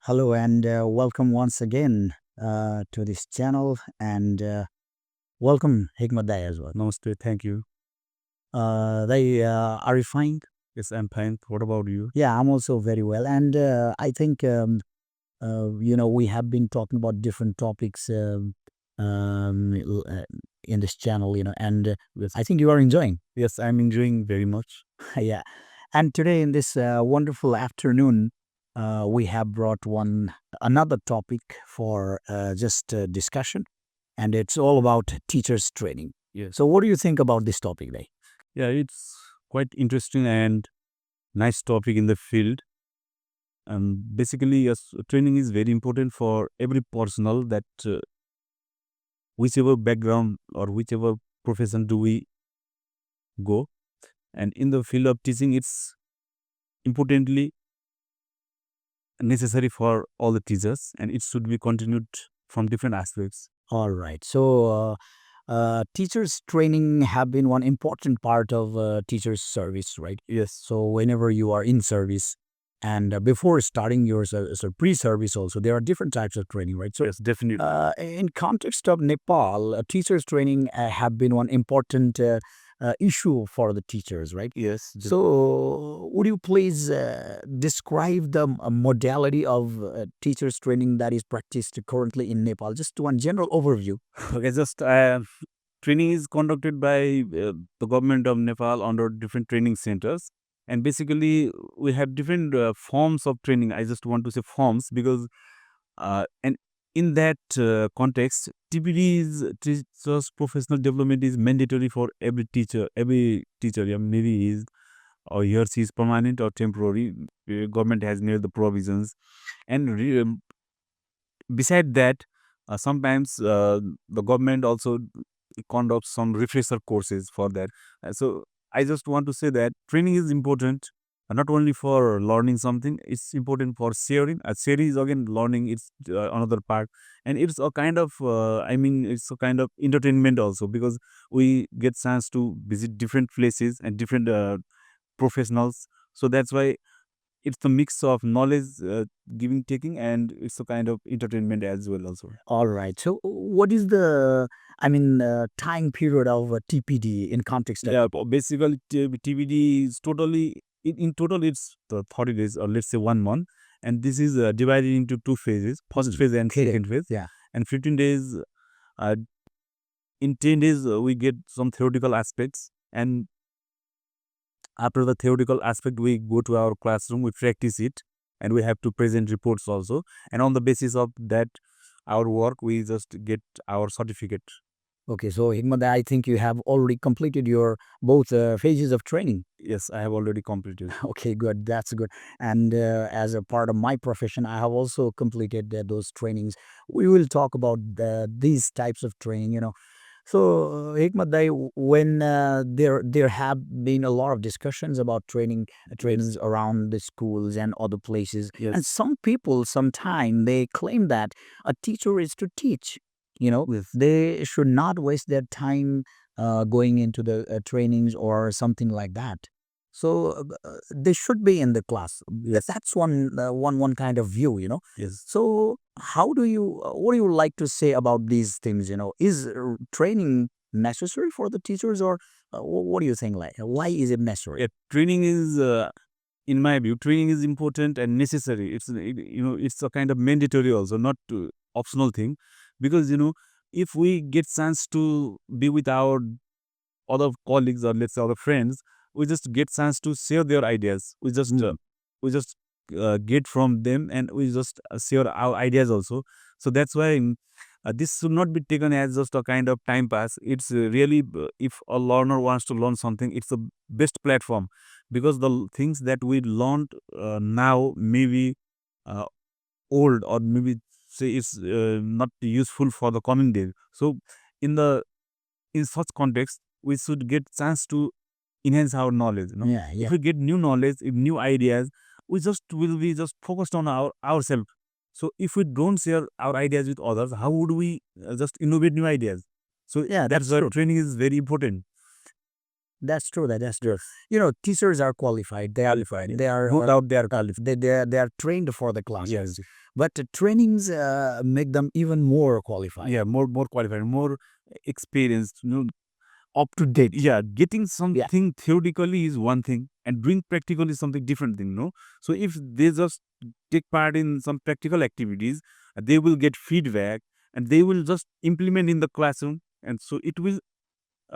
Hello and welcome once again to this channel and welcome Hikmat as well. Namaste, thank you. Are you fine? Yes, I'm fine. What about you? Yeah, I'm also very well. And I think, we have been talking about different topics in this channel, and Yes, I think you are enjoying. yes, I'm enjoying very much. Yeah. And today in this wonderful afternoon, we have brought another topic for just discussion, and it's all about teachers training. Yes. So, what do you think about this topic, Day? Yeah, it's quite interesting and nice topic in the field. Basically, yes, training is very important for every personnel that whichever background or whichever profession do we go. And in the field of teaching, it's importantly necessary for all the teachers and it should be continued from different aspects. All right. So, teachers training have been one important part of teachers service, right? Yes. So, whenever you are in service, and before starting your pre-service, also there are different types of training, right? So, Yes, definitely. in context of Nepal, teachers training have been one important issue for the teachers, right? Yes. So, would you please describe the modality of teachers training that is practiced currently in Nepal? Just one general overview. Okay, just training is conducted by the government of Nepal under different training centers. And basically, we have different forms of training. I just want to say forms because, and in that context, TPD is teachers professional development is mandatory for every teacher. Every teacher, yeah, maybe he is or he or she is permanent or temporary. Government has made the provisions, and beside that, sometimes the government also conducts some refresher courses for that. So I just want to say that training is important, not only for learning something, it's important for sharing. Sharing is again learning, it's another part. And it's a kind of, it's a kind of entertainment also because we get chance to visit different places and different professionals. So that's why it's a mix of knowledge giving taking and it's a kind of entertainment as well also. All right. So, what is time period of TPD in context of? Yeah, basically TBD is totally in total it's 30 days or let's say 1 month, and this is divided into two phases, first phase and Okay. second phase. Yeah. And 15 days, uh, in 10 days we get some theoretical aspects, and after the theoretical aspect we go to our classroom, we practice it, and we have to present reports also, and on the basis of that our work we just get our certificate. Okay. So, Hikmat, I think you have already completed your both phases of training. Yes, I have already completed. Okay, good. That's good. And as a part of my profession, I have also completed those trainings. We will talk about these types of training. So, Hikmat, when there have been a lot of discussions about trainings around the schools and other places, and Yes. some people sometimes they claim that a teacher is to teach. Yes. They should not waste their time going into the trainings or something like that. So they should be in the class. Yes. That's one kind of view. Yes. So what do you like to say about these things? Is training necessary for the teachers, or what do you think? Like, why is it necessary? Yeah, training is, in my view, training is important and necessary. It's a kind of mandatory also, not optional thing, because if we get chance to be with our other colleagues or let's say other friends, we just get chance to share their ideas. We just get from them and we just share our ideas also. So that's why this should not be taken as just a kind of time pass. It's really, if a learner wants to learn something, it's the best platform, because the things that we learned now may be uh, old, or maybe say it's not useful for the coming days. So in the in such context we should get chance to enhance our knowledge. Yeah, If yeah. we get new knowledge, if new ideas, we just will be just focused on ourselves. So if we don't share our ideas with others, how would we just innovate new ideas? So Yeah, that's that's why true. training is very important. That's true. That's true. You know, teachers are qualified. They are Qualified. they are No doubt they are qualified. they are trained for the class. Yes. But the trainings make them even more qualified. Yeah, more qualified, more experienced, up to date. Yeah, getting something theoretically is one thing, and doing practical is something different thing. No, so if they just take part in some practical activities, they will get feedback, and they will just implement in the classroom, and so it will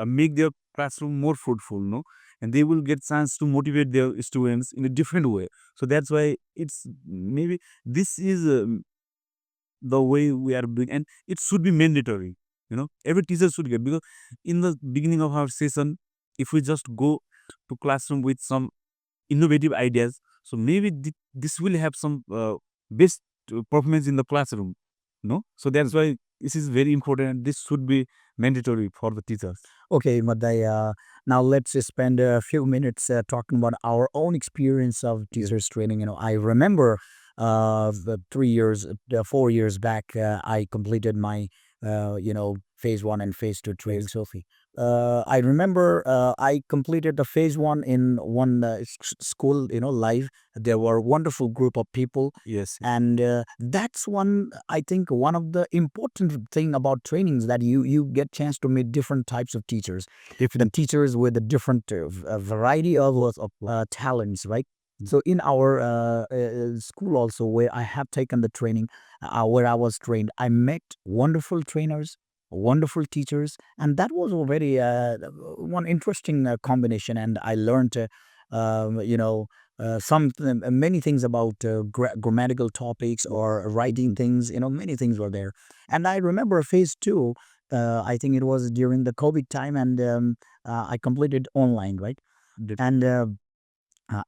make their classroom more fruitful. No, and they will get chance to motivate their students in a different way. So that's why it's maybe this is the way we are doing, and it should be mandatory. Every teacher should get, because in the beginning of our session, if we just go to classroom with some innovative ideas, so maybe this will have some best performance in the classroom. No, so that's why this is very important, and this should be mandatory for the teachers. Okay, Madai, now let's spend a few minutes talking about our own experience of teachers training. You know, I remember 3 years, 4 years back, I completed my, phase one and phase two training. Yes. Sophie. I remember I completed the phase one in one school, live. There were a wonderful group of people. Yes. And that's one, I think, one of the important thing about trainings, that you get chance to meet different types of teachers, the teachers with a different variety of talents, right? So in our school also, where I have taken the training, where I was trained, I met wonderful trainers, wonderful teachers, and that was already one interesting combination. And I learned, some many things about grammatical topics or writing things. Many things were there. And I remember phase two. I think it was during the COVID time, and I completed online, right? And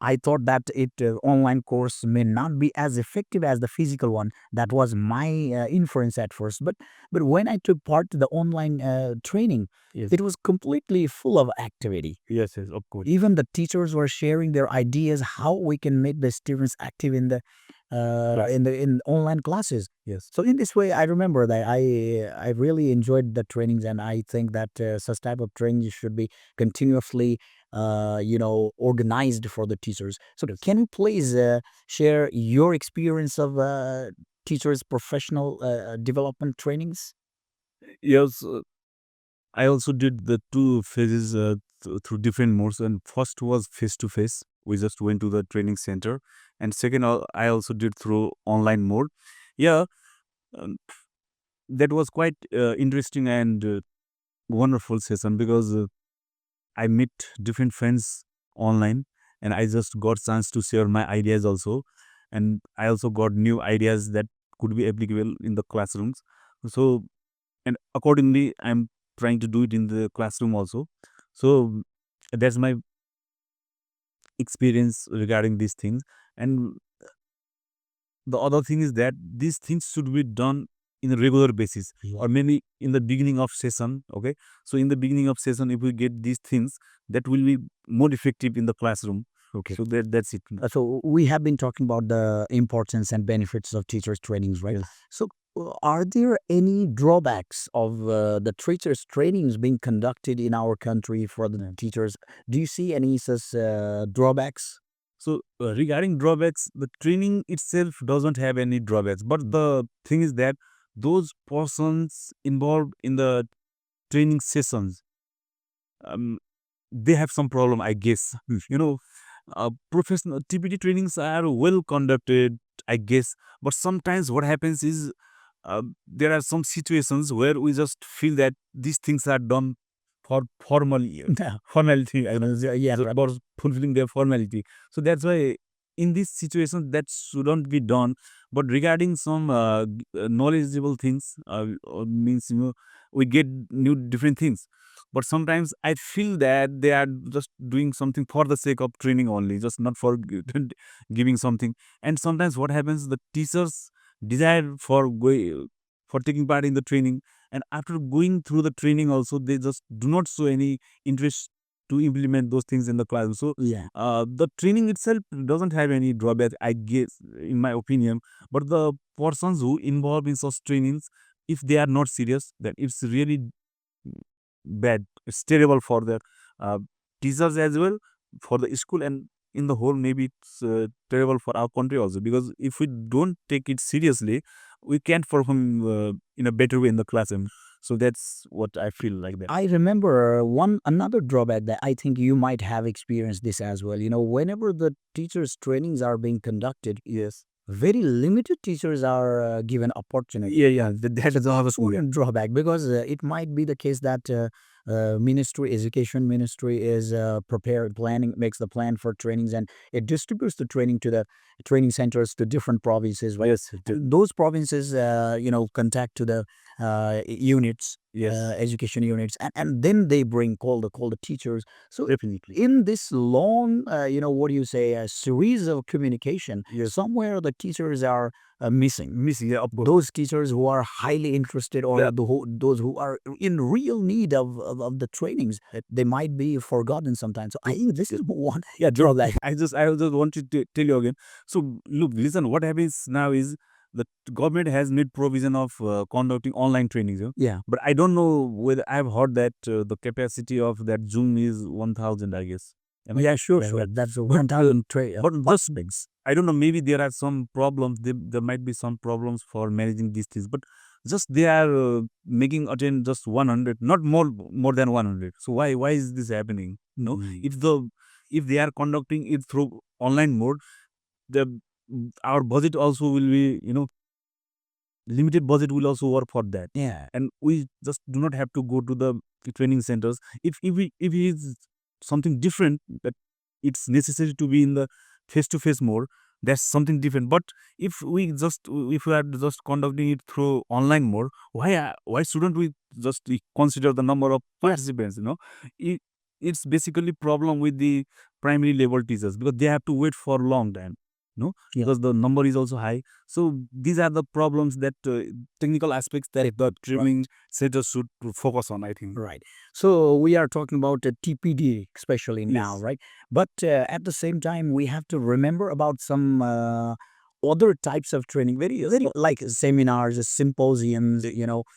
I thought that it online course may not be as effective as the physical one. That was my inference at first. But when I took part to the online training, Yes. it was completely full of activity. Yes, of course. Even the teachers were sharing their ideas how we can make the students active in the in online classes. Yes. So in this way, I remember that I really enjoyed the trainings, and I think that such type of training should be continuously organized for the teachers. So can you please share your experience of teachers' professional development trainings? Yes, I also did the two phases through different modes. And first was face to face. We just went to the training center, and second, I also did through online mode. Yeah, um, that was quite interesting and wonderful session, because I met different friends online, and I just got chance to share my ideas also, and I also got new ideas that could be applicable in the classrooms. So, and accordingly, I'm trying to do it in the classroom also. So that's my experience regarding these things. And the other thing is that these things should be done in a regular basis, or maybe in the beginning of session. Okay, so in the beginning of session, if we get these things, that will be more effective in the classroom. Okay. So that's it. So we have been talking about the importance and benefits of teachers' trainings, right? Yes. So are there any drawbacks of the teachers' trainings being conducted in our country for the teachers? Do you see any such drawbacks? So regarding drawbacks, the training itself doesn't have any drawbacks. But the thing is that those persons involved in the training sessions, um, they have some problem, I guess. Professional TPD trainings are well conducted, I guess. But sometimes what happens is, there are some situations where we just feel that these things are done for formality. I know, Yeah, so about fulfilling their formality. So that's why in this situation that shouldn't be done. But regarding some knowledgeable things, means we get new different things. But sometimes I feel that they are just doing something for the sake of training only, just not for giving something. And sometimes what happens, the teachers desire for taking part in the training, and after going through the training also, they just do not show any interest to implement those things in the class. So yeah. the training itself doesn't have any drawback, I guess, in my opinion. But the persons who involve in such trainings, if they are not serious, then it's really bad. It's terrible for their uh, teachers as well, for the school, and in the whole maybe it's terrible for our country also, because if we don't take it seriously, we can't perform in a better way in the classroom. So that's what I feel like that. I remember one another drawback that I think you might have experienced this as well. Whenever the teachers' trainings are being conducted, Yes. very limited teachers are given opportunity. Yeah. That is the One drawback, because it might be the case that education ministry is prepared planning makes the plan for trainings, and it distributes the training to the training centers to different provinces, right? Yes. Those provinces contact to the units, Yes. education units, and then they call the teachers. So Definitely. in this long what do you say, a series of communication, Yes. somewhere the teachers are missing. Yeah, of course. Those teachers who are highly interested, or those who are in real need of the trainings, they might be forgotten sometimes. So I think this is one drawback. I just want to tell you again. So look, listen. What happens now is the government has made provision of conducting online trainings. Yeah. But I don't know whether I've heard that the capacity of that Zoom is 1,000. I guess. Am I Yeah, sure, right? sure. That's a But 1,000 but just I don't know. Maybe there are some problems. There might be some problems for managing these things. But just they are making attend just 100, not more than 100. So why is this happening? No, if they are conducting it through online mode, the our budget also will be limited budget will also work for that. Yeah. And we just do not have to go to the training centers. If it is something different, that it's necessary to be in the face to face mode, that's something different. But if we are just conducting it through online mode, why shouldn't we just consider the number of participants? it, it's basically problem with the primary level teachers, because they have to wait for a long time, no, Yeah. because the number is also high. So these are the problems that technical aspects that the training centers should focus on, I think. Right. So we are talking about the TPD, especially now, Yes. right? But at the same time, we have to remember about some other types of training, very like seminars, symposiums,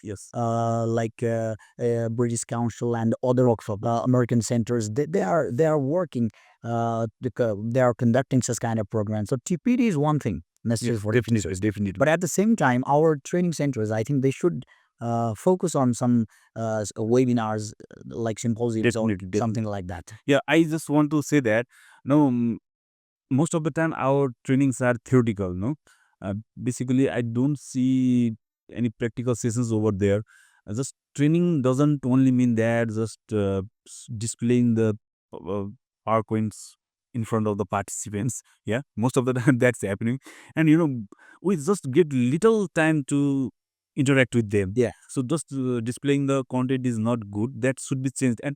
Yes. like British Council and other American centers. They are working. They are conducting such kind of programs. So TPD is one thing necessary Yes, for definitely, definitely. but at the same time, our training centers, I think they should focus on some webinars, like symposiums or Definitely, definitely. something like that. Yeah, I just want to say that no, most of the time our trainings are theoretical. No, basically I don't see any practical sessions over there. Just training doesn't only mean that just displaying the uh, PowerPoints in front of the participants. Yeah, most of the time that's happening, and we just get little time to interact with them. Yeah. So just displaying the content is not good. That should be changed. And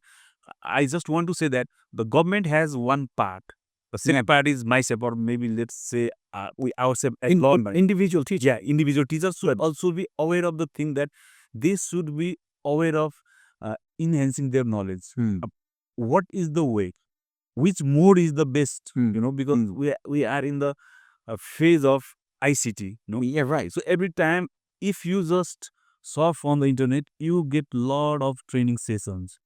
I just want to say that the government has one part. The second part is myself, or maybe let's say we ourselves as Individual teacher. yeah, individual teachers should also be aware of the thing that they should be aware of enhancing their knowledge. What is the way? Which mode is the best? Because we are in the phase of ICT. No, Yeah, right. so every time if you just surf on the internet, you get lot of training sessions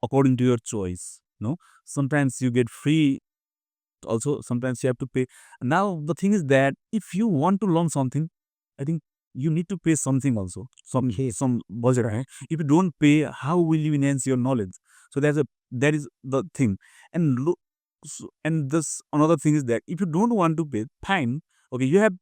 according to your choice. No, sometimes you get free, also sometimes you have to pay. Now the thing is that if you want to learn something, I think you need to pay something also, some budget, right? If you don't pay, how will you enhance your knowledge? So that is the thing. And look, and this another thing is that if you don't want to pay, fine. Okay, you have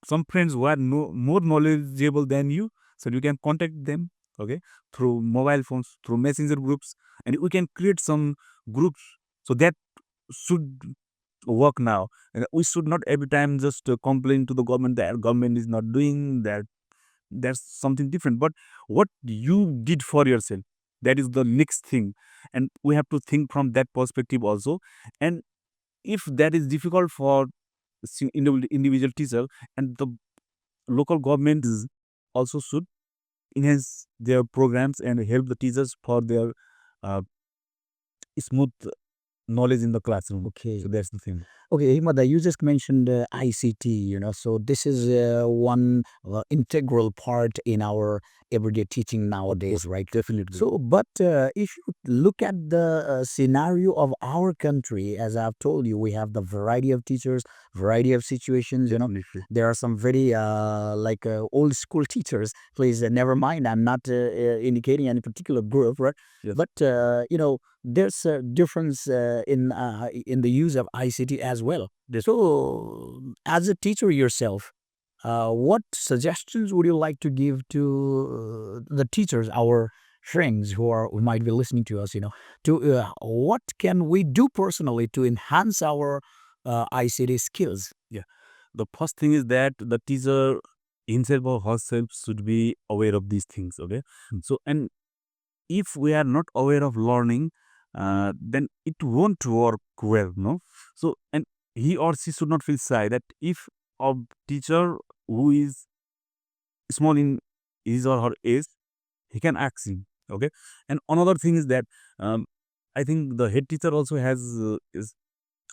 some friends who are more knowledgeable than you, so you can contact them, okay, through mobile phones, through messenger groups, and we can create some groups. So that should work now. And we should not every time just complain to the government that government is not doing that. That's something different. But what you did for yourself, that is the next thing, and we have to think from that perspective also. And if that is difficult for individual teacher, and the local governments also should enhance their programs and help the teachers for their uh, smooth knowledge in the classroom. Okay. So that's the thing. Okay, Himada, you just mentioned ICT, so this is one integral part in our everyday teaching nowadays, right? Definitely. So, but if you look at the scenario of our country, as I've told you, we have the variety of teachers, variety of situations, Definitely. there are some very old school teachers. Please, never mind, I'm not indicating any particular group, right? Yes. But, there's a difference in the use of ICT as well. So, as a teacher yourself, what suggestions would you like to give to the teachers, our friends who might be listening to us? To what can we do personally to enhance our ICT skills? Yeah. The first thing is that the teacher himself or herself should be aware of these things. Okay. So, and if we are not aware of learning, then it won't work well, no? So, and he or she should not feel shy that if a teacher who is small in his or her age, he can ask him, okay? And another thing is that um, I think the head teacher also has is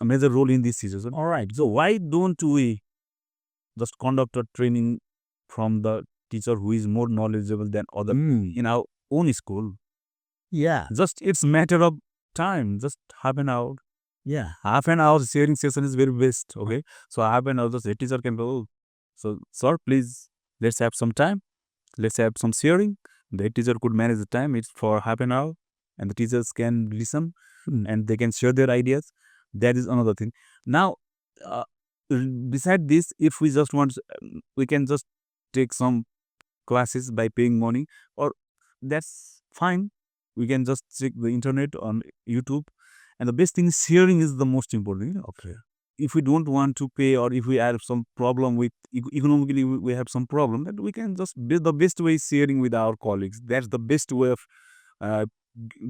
a major role in this situation. All right. So why don't we just conduct a training from the teacher who is more knowledgeable than other in our own school? Yeah. Just it's matter of time, just half an hour. Yeah. Half an hour sharing session is very best. Okay. So half an hour the teacher can go. So sir, please let's have some time. Let's have some sharing. The teacher could manage the time. It's for half an hour, and the teachers can listen and they can share their ideas. That is another thing. Now, uh, beside this, if we just want, we can just take some classes by paying money, or that's fine. We can just check the internet on YouTube, and the best thing is sharing is the most important. Okay. If we don't want to pay, or if we have some problem with economically, we have some problem, then we can just the best way is sharing with our colleagues. That's the best way of uh,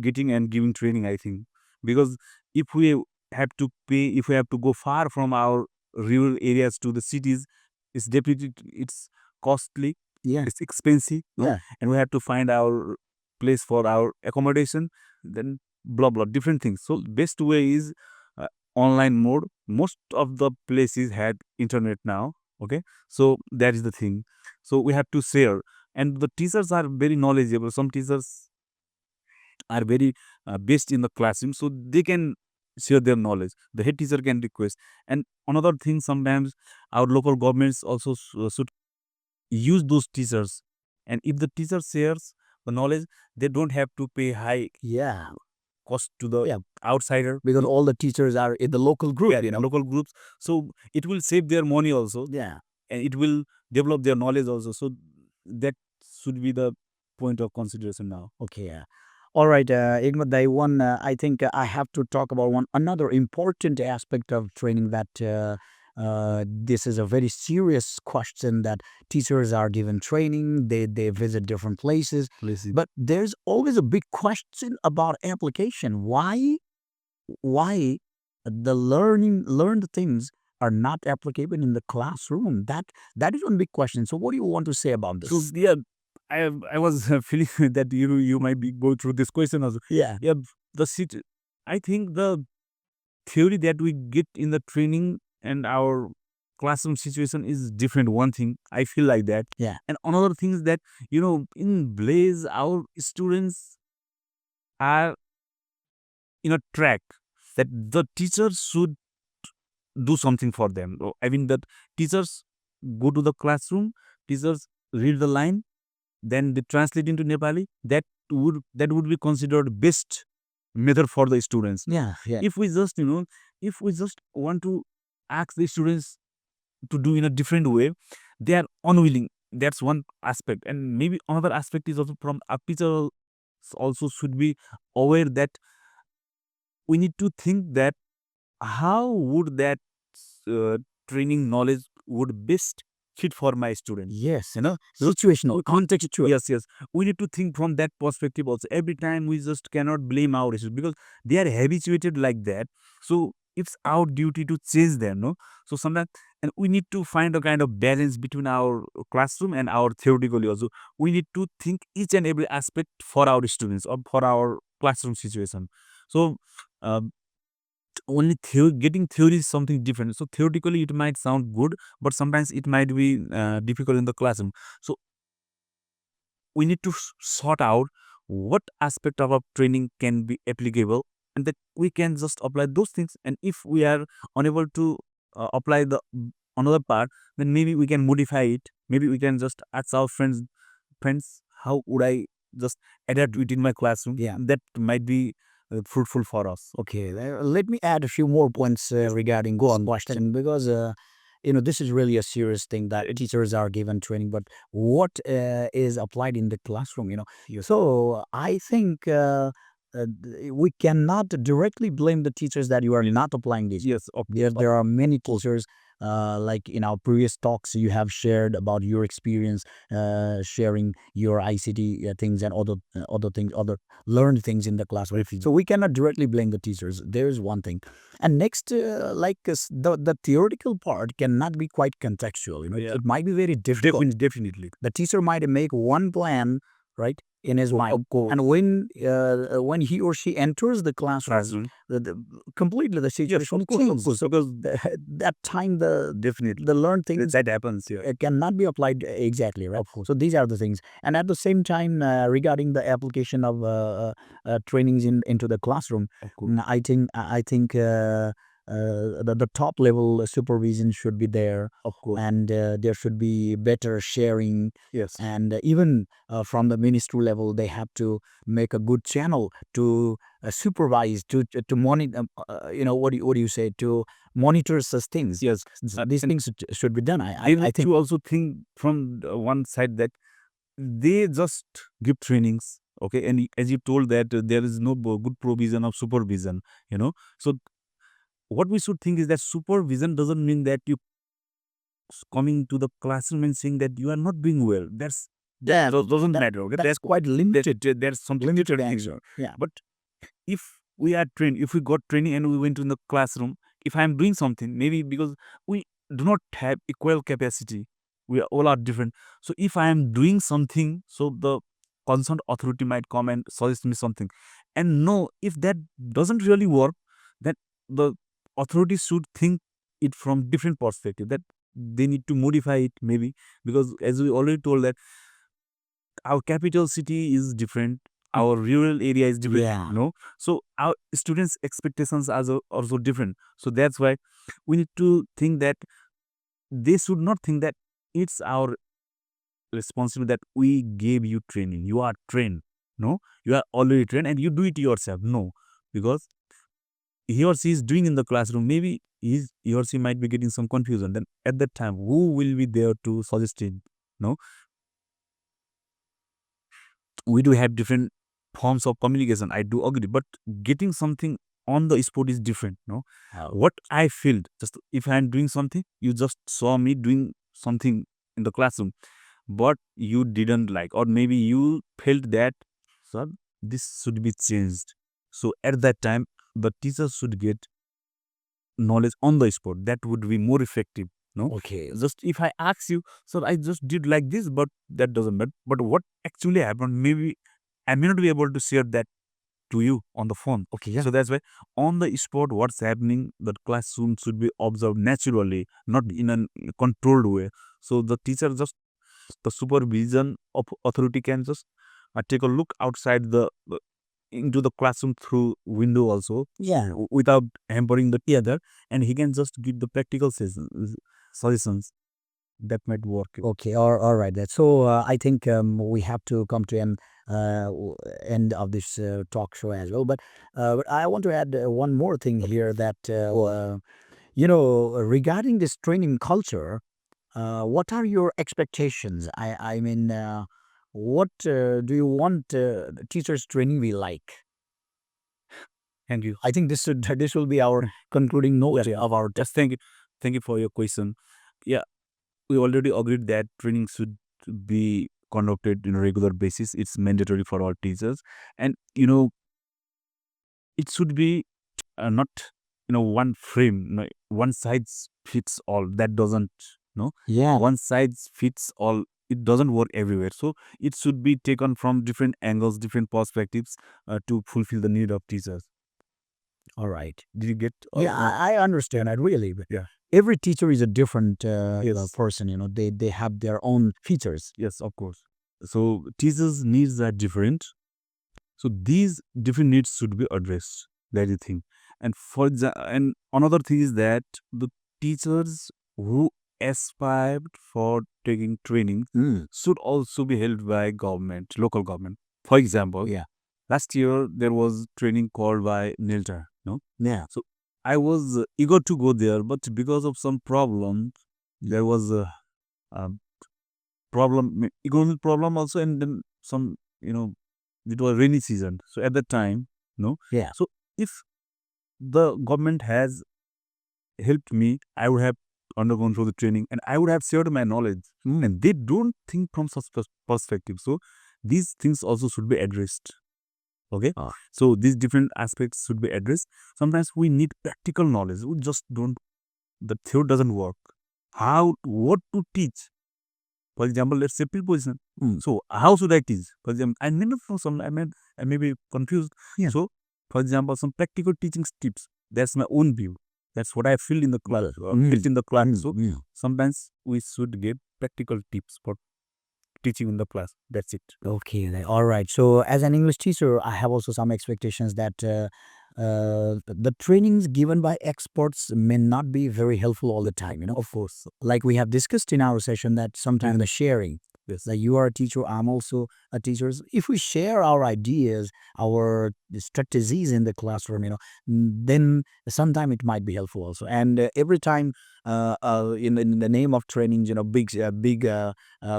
getting and giving training, I think, because if we have to pay, if we have to go far from our rural areas to the cities, it's definitely it's costly. Yeah. It's expensive. No? Yeah. And we have to find our place for our accommodation. Then blah blah different things. So best way is uh, online mode. Most of the places had internet now. Okay, so that is the thing. So we have to share, and the teachers are very knowledgeable. Some teachers are very best in the classroom, so they can share their knowledge. The head teacher can request. And another thing, sometimes our local governments also should use those teachers. And if the teacher shares the knowledge, they don't have to pay high Yeah. cost to the outsider, Because all the teachers are in the local group, local groups. So it will save their money also, Yeah. and it will develop their knowledge also. So that should be the point of consideration now. Okay. Yeah. All right, Igmat, I think I have to talk about one another important aspect of training that this is a very serious question that teachers are given training, they visit different places, but there's always a big question about application. Why the learned things are not applicable in the classroom? That is one big question. So what do you want to say about So this? yeah, I was feeling that you might be go through this question also. Yeah. Yeah, I think the theory that we get in the training and our classroom situation is different. One thing I feel like that. Yeah. And another thing is that in Blaze our students are in a track that the teachers should do something for them. I mean that teachers go to the classroom, teachers read the line, then they translate into Nepali. That would be considered best method for the students. Yeah. Yeah. If we just if we just want to ask the students to do in a different way, they are unwilling. That's one aspect. And maybe another aspect is also from a teacher also should be aware that we need to think that how would that uh, training knowledge would best fit for my student. Yes. So Situational, contextual. yes, yes, we need to think from that perspective also. Every time we just cannot blame our students because they are habituated like that. So it's our duty to change them, no? So sometimes, and we need to find a kind of balance between our classroom and our theoretically also. We need to think each and every aspect for our students or for our classroom situation. So only getting theory is something different. So theoretically it might sound good, but sometimes it might be difficult in the classroom. So we need to sort out what aspect of our training can be applicable, and that we can just apply those things. And if we are unable to apply the another part, then maybe we can modify it. Maybe we can just ask our friends, how would I just adapt it in my classroom? Yeah. That might be fruitful for us. Okay, let me add a few more points regarding this question because this is really a serious thing that teachers are given training, but what is applied in the classroom? So I think we cannot directly blame the teachers that you are not applying these. Yes, There are many teachers. Like in our previous talks, you have shared about your experience sharing your ICT things and other things, other learn things in the classroom. So we cannot directly blame the teachers. There's one thing. And next, the theoretical part cannot be quite contextual. Yeah. It might be very difficult. Definitely. The teacher might make one plan, right, in his mind, Of course. and when he or she enters the classroom, completely the situation Of course, changes. because That time definitely the learned things that happens. Yeah. cannot be applied exactly, right? Of course. So these are the things. And at the same time, regarding the application of trainings into the classroom, Of course. I think the top level supervision should be there, Of course. and there should be better sharing. Yes. And even from the ministry level, they have to make a good channel to supervise, to monitor. What do you say, to monitor such things? Yes. These And things should be done. I I think think. you also think from one side that they just give trainings, okay, and as you told that there is no good provision of supervision, so what we should think is that supervision doesn't mean that you coming to the classroom and saying that you are not doing well. Doesn't matter. Okay, That's quite limited. There's something Limited different. answer. Yeah. But if we are trained, if we got training and we went in the classroom, if I'm doing something, maybe because we do not have equal capacity, we all are different. So if I am doing something, so the concerned authority might come and suggest me something. And no, if that doesn't really work, then the authority should think it from different perspective, that they need to modify it maybe, because as we already told that our capital city is different, our rural area is different. Yeah. So our students expectations are also different. So that's why we need to think that they should not think that it's our responsibility that we gave you training, you are trained. No, you are already trained and you do it yourself. No, because he or she is doing in the classroom, maybe he or she might be getting some confusion. Then at that time, who will be there to suggest it? No, we do have different forms of communication. I do agree, but getting something on the spot is different. No, what I feel, just if I am doing something, you just saw me doing something in the classroom, but you didn't like, or maybe you felt that, sir, this should be changed. So at that time, the teacher should get knowledge on the spot. That would be more effective. No, Okay. just if I ask you, so I just did like this, but that doesn't matter. But what actually happened, maybe I may not be able to share that to you on the phone. Okay. Yeah. So that's why on the spot, what's happening, the classroom should be observed naturally, not in a controlled way. So the teacher just, the supervision of authority can just take a look outside into the classroom through window also, Yeah. without hampering the other, and he can just give the practical suggestions that might work. Okay, all right. So I think we have to come to an end of this talk show as well. But I want to add one more thing here that regarding this training culture, what are your expectations? I mean, what do you want the teachers' training be like? Thank you. I think this will be our concluding note of our. Just thank you for your question. Yeah, we already agreed that training should be conducted on a regular basis. It's mandatory for all teachers, and it should be not one frame, one size fits all. That doesn't, Yeah. one size fits all. It doesn't work everywhere. So it should be taken from different angles, different perspectives, to fulfill the need of teachers. All right. Did you get? Yeah, I understand that really. But Yeah. every teacher is a different Yes. person. They have their own features. Yes, of course. So teachers' needs are different. So these different needs should be addressed. That is the thing. And and another thing is that the teachers who aspired for taking training Mm. should also be held by government, local government. For example, Yeah. last year there was training called by NILTA. No, Yeah. so I was eager to go there, but because of some problem, there was a economic problem also, and then some, it was rainy season. So at that time, no. Yeah. So if the government has helped me, I would have undergone through the training and I would have shared my knowledge. Mm. And they don't think from such perspective. So these things also should be addressed. Okay. Ah. So these different aspects should be addressed. Sometimes we need practical knowledge. We just don't, the theory doesn't work. What to teach? For example, let's say preposition. Mm. So how should I teach? For example, I may not know some, I may be confused. Yeah. So, for example, some practical teaching tips. That's my own view. That's what I feel in the class, felt in the class. So sometimes we should give practical tips for teaching in the class. That's it. Okay, all right. So, as an English teacher, I have also some expectations that the trainings given by experts may not be very helpful all the time. Of course. Like we have discussed in our session that sometimes the sharing. Yes. That you are a teacher, I'm also a teacher. If we share our ideas, our strategies in the classroom, then sometime it might be helpful also. And every time, in the name of trainings, big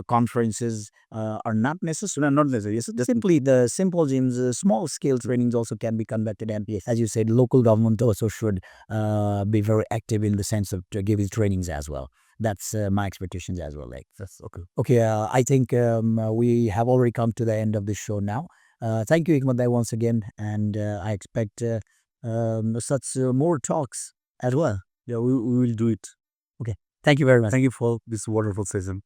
conferences are not necessary. Not necessary. Yes, simply the symposiums, small scale trainings also can be conducted. And as you said, local government also should be very active in the sense of giving trainings as well. That's my expectations as well. Like, That's okay. okay, I think we have already come to the end of the show now. Thank you, Hikmat, once again, and I expect such more talks as well. Yeah, we will do it. Okay, thank you very much. Thank you for this wonderful session.